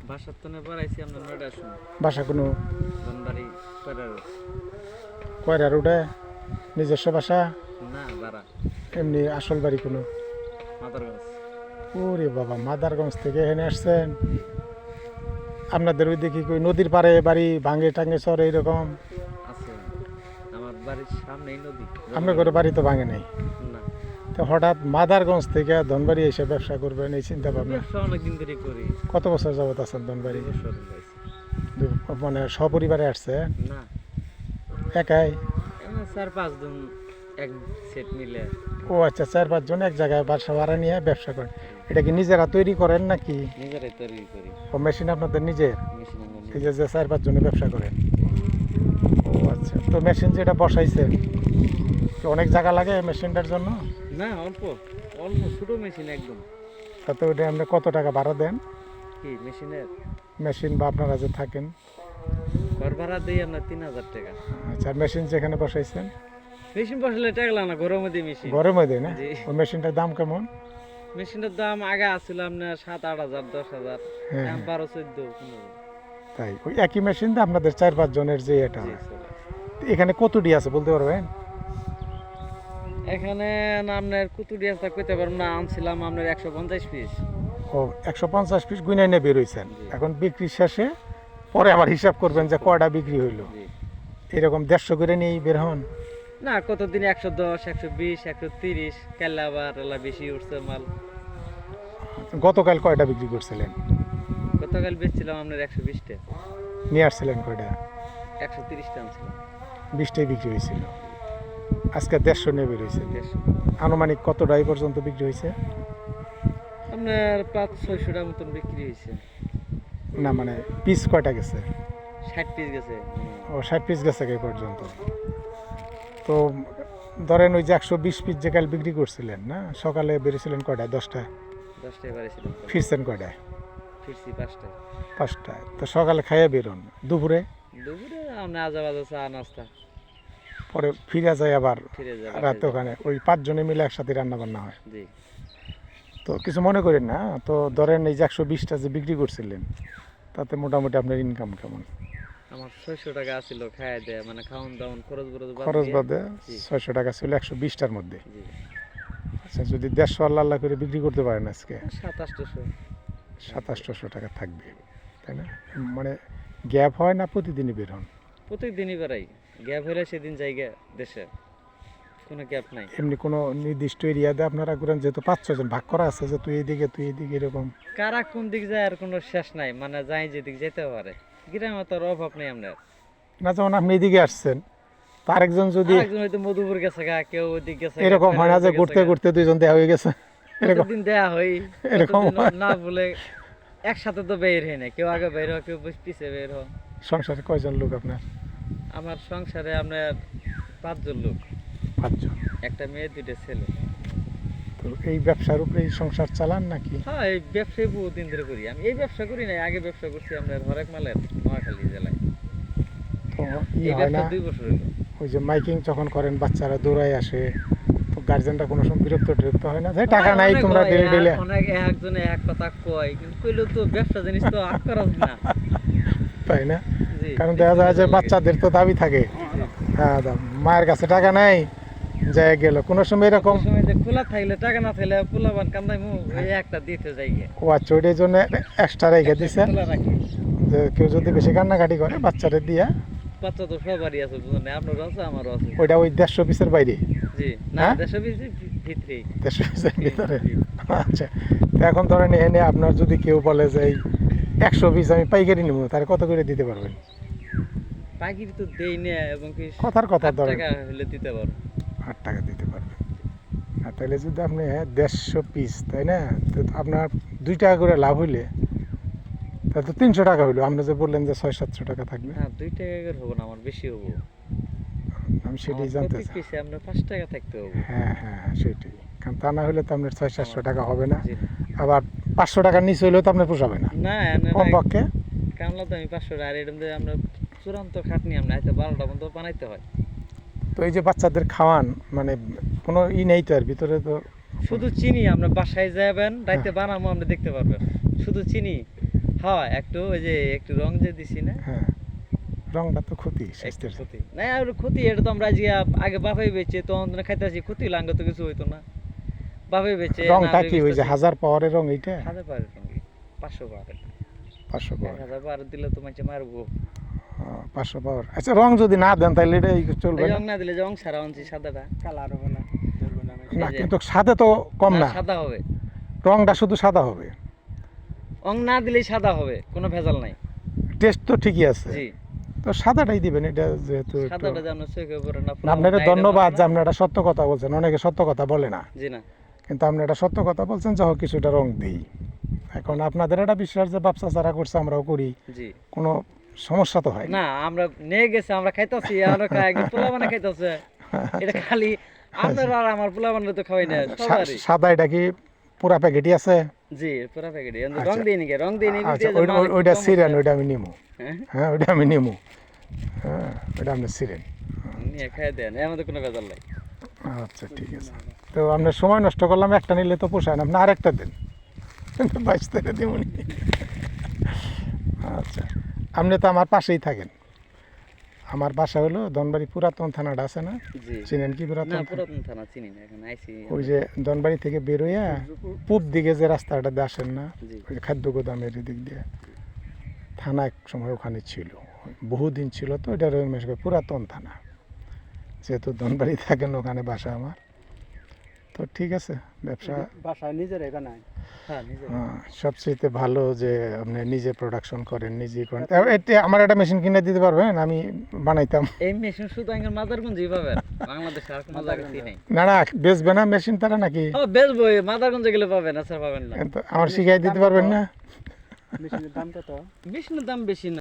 বাসার তো পড়াইছি আমরা ৯টার সময়। বাসা কোনো ধনবাড়ি কয়টার? কয়রা রোডে নিজস্ব বাসা না ভাড়া এমনি আসল বাড়ি কোনো? মাদারগঞ্জ। ওরে বাবা, মাদারগঞ্জ থেকে এখানে আসছেন? আপনাদের ওই দেখি কই নদীর পাড়ে বাড়ি ভাঙে টাঙ্গে চরে এরকম? আছে আমার বাড়ির সামনেই নদী। আপনার ঘরে বাড়ি তো ভাঙে নাই, না, তো হঠাৎ মাদারগঞ্জ থেকে ধনবাড়ি এসে ব্যবসা করবেন এই চিন্তা ভাবনা? ব্যবসা অনেকদিন ধরে করি। কত বছর যাবত আছেন ধনবাড়ি? ২ বছর হয়েছে। মানে সপরিবারে আসছে? না, একাই? এমনি ৪-৫ জন এক সেট মিলে। ও আচ্ছা, ৪-৫ জন এক জায়গায় বাসা ভাড়া নিয়ে ব্যবসা করেন। এটা কি নিজেরা তৈরি করেন নাকি? নিজেরাই তৈরি করি। ও মেশিন আপনাদের নিজের? মেশিন আমরা এই যে ৪-৫ জনে ব্যবসা করেন? ও আচ্ছা, তো মেশিন যেটা বসাইছেন কি অনেক জায়গা লাগে মেশিনটার জন্য? না, অল্প অল্প ছোট মেশিন একদম। তাতে ওটা আপনি কত টাকা ভাড়া দেন কি মেশিনের? মেশিন বা আপনারা যে থাকেন? ঘর ভাড়া দিই আমরা ৩,০০০ টাকা। আচ্ছা, আর মেশিন যেখানে বসাইছেন? মেশিন বসালে টাকা লাগে না, ঘরের মধ্যে মেশিন। ঘরের মধ্যে না? জি। ওই মেশিনটার দাম কেমন? মেশিনের দাম আগে আসছিল আপনার ৭-৮ হাজার, ১০,০০০, হ্যাঁ, এখন ১২-১৪, ১৫। তাই ওই একই মেশিন তো আপনাদের ৪-৫ জনের যে এটা? জি, চলে। এখানে কতটি আছে বলতে পারবেন? এখানে আপনার কুতুরি আছে কইতে পারবো না, আনছিলাম আপনার ১৫০ পিস। ও 150 পিস গুইনাই নিয়ে বের হয়েছেন। জি। এখন বিক্রি শেষে পরে আবার হিসাব করবেন যে কয়টা বিক্রি হইলো। জি। এরকম 150 করে নিয়েই বের হন? না, কতদিন ১১০, ১২০, ১৩০, কাল্লা আবার এলা বেশি উঠছে মাল। গতকাল কয়টা বিক্রি করছিলেন? গতকাল বেচছিলাম আপনার ১২০টা, নিয়ে আসছিলেন কয়টা? ১৩০টা আনছিলাম। 20টাই বিক্রি হয়েছিল। আজকে 150 নিয়ে বের হয়েছে। ১৫০। আনুমানিক কতটা এই পর্যন্ত বিক্রি হয়েছে? আপনার ৫-৬০০টা মতন বিক্রি হয়েছে। না মানে পিস কয়টা গেছে? ৬০ পিস গেছে। ও 60 পিস গেছে এই পর্যন্ত। তো ধরেন ওই যে 120 পিস যে কাল বিক্রি করছিলেন না, সকালে বেরিয়েছিলেন কয়টায়? 10টায়? ১০টায় বাড়িয়েছিলাম। ফিরছেন কয়টায়? ফিরছি ৫টায়। 5টায়। তো সকালে খাইয়ে বেরোন, দুপুরে দুপুরে আমরা আজা চা নাস্তা, পরে ফিরে যায় আবার ফিরে যাবো রাতে ওখানে ওই 5 জনে মিলে একসাথে রান্না বান্না হয়? জি। তো কিছু মনে করেন না তো? ধরেন এই যে 120টা যে বিক্রি করছিলেন তাতে মোটামুটি আপনার ইনকাম কেমন? আমার ৬০০ টাকা আছিল খাইয়া দেয়া, মানে খাওয়ান দাওয়ান খরচ খরচ বাদে জি। 600 টাকা ছিল 120টার মধ্যে। জি। আচ্ছা, যদি 150 আল্লাহ আল্লাহ করে বিক্রি করতে পারেন আজকে ৭-৮০০। 2700 টাকা থাকবে, তাই না? মানে গ্যাপ হয় না প্রতিদিনই বের হন? প্রত্যেকদিনই বেড়াই, গ্যাপ হইলে সেদিন জায়গা দেশে, কোনো গ্যাপ নাই। এমনি কোনো নির্দিষ্ট এরিয়াতে আপনারা করেন, যেহেতু 5-6 জন ভাগ করা আছে যে তুই এইদিকে এরকম? কারা কোন দিক যায় আর কোনো শেষ নাই, মানে যাই যেদিক যেতে পারে। গ্রামে তো আর অভাব নেই আমরা। না, যেমন আপনি এদিকে আসছেন, তো আরেকজন যদি একজন হয়তো মধুপুর গেছে গা, কেউ ওদিক গেছে গা, এরকম হয় না যে গেছে ঘুরতে গা। ঘুরতে 2 জন দেখা হয়ে গেছে এরকম? কতদিন দেয়া হয়, এরকম কতদিন হয়? না বলে একসাথে তো বের হয় না, কেউ আগে বের হয়, কেউ পিছিয়ে বের হয়। সংসারে কয়জন লোক আপনার? আমার সংসারে আপনার ৫ জন লোক, 5 জন। একটা মেয়ে, 2টা ছেলে। তো এই ব্যবসার উপরেই সংসার চালান নাকি? হ্যাঁ, এই ব্যবসায় বহুদিন ধরে করি। আমি এই ব্যবসা করি নাই, আগে ব্যবসা করছি আপনার হরেক মালের, নোয়াখালী জেলায়। তো এই হয় ব্যবসা না 2 বছর হলো। ওই যে মাইকিং যখন করেন বাচ্চারা দৌড়ায় আসে, তো গার্জেনরা কোনো সময় বিরক্ত হয় না যে টাকা নাই অনেক তোমরা হয়, ডেলে? অনেক একজনে এক কথা কয়, কিন্তু কইলেও তো ব্যবসা জিনিস তো আট করা যায় না। তাই না? জি, কারণ দেখা যায় যে জি, বাচ্চাদের তো দাবি থাকে, হ্যাঁ মায়ের কাছে টাকা নাই, যায় গেল কোনো সময় এরকম। সময় যে খোলা থাকলে টাকা না থাকলে পোলাবান কান্দাইমু, ওই একটা দিতে যাই গে। ও আচ্ছা, ওইটার জন্য এক্সট্রা রেখে দিচ্ছেন খোলা রাখি। যে কেউ যদি বেশি কান্নাকাটি করে বাচ্চাদের দিয়া, বাচ্চা তো সবারই আছে, বুঝলেন, আপনারও আছে আমারও আছে। ওইটা ওই 150 পিসের বাইরে? জি, না হ্যাঁ? 120 ভিতরে। 150 পিসের ভিতরে? আচ্ছা, তো এখন ধরেন এনে আপনার যদি কেউ বলে যে এই 100 পিস আমি পাইকারি নেবো, তাহলে কত করে দিতে পারবেন? পাখির তো দেই না, এবং কি কথার কথা 8 ধরেন টাকা হলে দিতে পারো। 8 টাকা দিতে পারবেন। আর তাহলে যদি আপনি 150 পিস, তাই না, তো আপনার 2 টাকা করে লাভ হইলে তাহলে তো 300 টাকা হইলো। আপনি যে বললেন যে 600-700 টাকা থাকবে, না, 2 টাকা করে হবে না, আমার বেশি হবো। আমি সেটাই আমার জানতে প্রতি চাই। পিসে আপনার 5 টাকা থাকতে হবে। হ্যাঁ হ্যাঁ হ্যাঁ, সেটাই। কারণ তা না হলে তো আপনার 600-700 টাকা হবে না, জি। আবার 500 টাকার নিচে হইলেও তো আপনার পোষাবে না না, কম পক্ষে। কামলা তো আমি 500 টাকা, আর এরকম দিয়ে আমরা চূড়ান্ত খাটনি আমরা হয়তো 12টা পর্যন্ত বানাইতে হয়। তো এই যে বাচ্চাদের খাওয়ান, মানে কোনো নেই তো এর ভিতরে? তো শুধু চিনি, আমরা বাসায় যাবেন রাইতে বানাবো, আপনি দেখতে পারবেন। শুধু চিনি, হ্যাঁ একটু ওই যে একটু রং যে দিছি না, হ্যাঁ রংটা তো ক্ষতি একটু স্বাস্থ্যের। ক্ষতি না আর ক্ষতি, এটা তো আমরা আজকে আগে বাফাই বেচে তখন তো খাইতেছি, ক্ষতি লাঙ্গ তো কিছু হইতো না, বাফাই বেচে রংটা কি ওই যে 1000 পাওয়ারের রং এইটা? 1000 পাওয়ারের রং, 500 পাওয়ারের, 500 পাওয়ার। 1000 পাওয়ার দিলে তো মাঝে মারবো। 500 পাওয়ার। আচ্ছা রং যদি না দেন তাহলে এটা চলবে এই না? রং না দিলে রং ছাড়া আনছি সাদাটা, কালার হবে না, চলবে না। না এই যে- কিন্তু সাদা তো কম না, সাদা হবে, রংটা শুধু সাদা হবে, রং না দিলেই সাদা হবে, কোনো ভেজাল নাই। টেস্ট তো ঠিকই আছে। জি, তো সাদাটাই দিবেন, এটা যেহেতু একটু- সাদাটা যেন চোখে পড়ে না। না, আপনার ধন্যবাদ যে আপনি একটা সত্য কথা বলছেন, অনেকে সত্য কথা বলে না, জি না, কিন্তু আপনি একটা সত্য কথা বলছেন যে হোক কিছুটা রং দিই। এখন আপনাদের একটা বিশ্বাস যে ব্যবসা যারা করছে আমরাও করি, জি কোনো সমস্যা তো হয় না। না, আমরা নিয়ে গেছে, আমরা খাইতাছি, আর পোলা বানা খাইতাছে, এটা খালি আপনার আর আমার পোলা বানা তো খাওয়াই না সবারই। সাদা এটা কি পুরা প্যাকেটই আছে? জি পুরা প্যাকেট, রং আচ্ছা। দিই নাকি, রং দিই নাকি, আচ্ছা ওইটা সিরেন, ওইটা আমি নিমু। হ্যাঁ হ্যাঁ ওইটা আমি নিমু, হ্যাঁ ওইটা আপনি সিরেন। নিয়ে খাই দেন, এর মধ্যে কোনো ভেজাল নাই। আচ্ছা ঠিক আছে। তো আপনার সময় নষ্ট করলাম, একটা নিলে তো পোষায় না, আপনি আরেকটা দেন, 22 টাকা দিবনি। আচ্ছা আপনি তো আমার পাশেই থাকেন, আমার বাসা হলো ধনবাড়ি পুরাতন থানাটা আছে না, জি চিনেন কি না, পুরাতন থানা? পুরাতন থানা চিনি না, এখন আইছি। ওই যে ধনবাড়ি থেকে বেরোইয়া পূব দিকে যে রাস্তাটা দিয়ে আসেন না, জি ওই যে খাদ্য গোদামের দিক দিয়ে, থানা এক সময় ওখানে ছিল, বহুদিন ছিল, তো এটা পুরাতন থানা, যেহেতু ধনবাড়ি থাকেন ওখানে বাসা আমার। তো ঠিক আছে, ব্যবসা বাসায় নিজের এখানে হ্যাঁ নিজে। সবচেয়ে ভালো যে আপনি নিজে প্রোডাকশন করেন, নিজেই করেন। এটা আমার একটা মেশিন কিনে দিতে পারবেন, আমি বানাইতাম। এই মেশিন শুধু আঙ্গের মাদারগঞ্জই পাবেন, বাংলাদেশে আর কোনো জায়গাতেই নাই। না না বেচবে না মেশিন তারা নাকি? ও বেচবো, মাদারগঞ্জে গেলে পাবেন, আচ্ছা পাবেন না। তো আমার শিখাই দিতে পারবেন না? মেশিনের দাম কত? মেশিনের দাম বেশি না।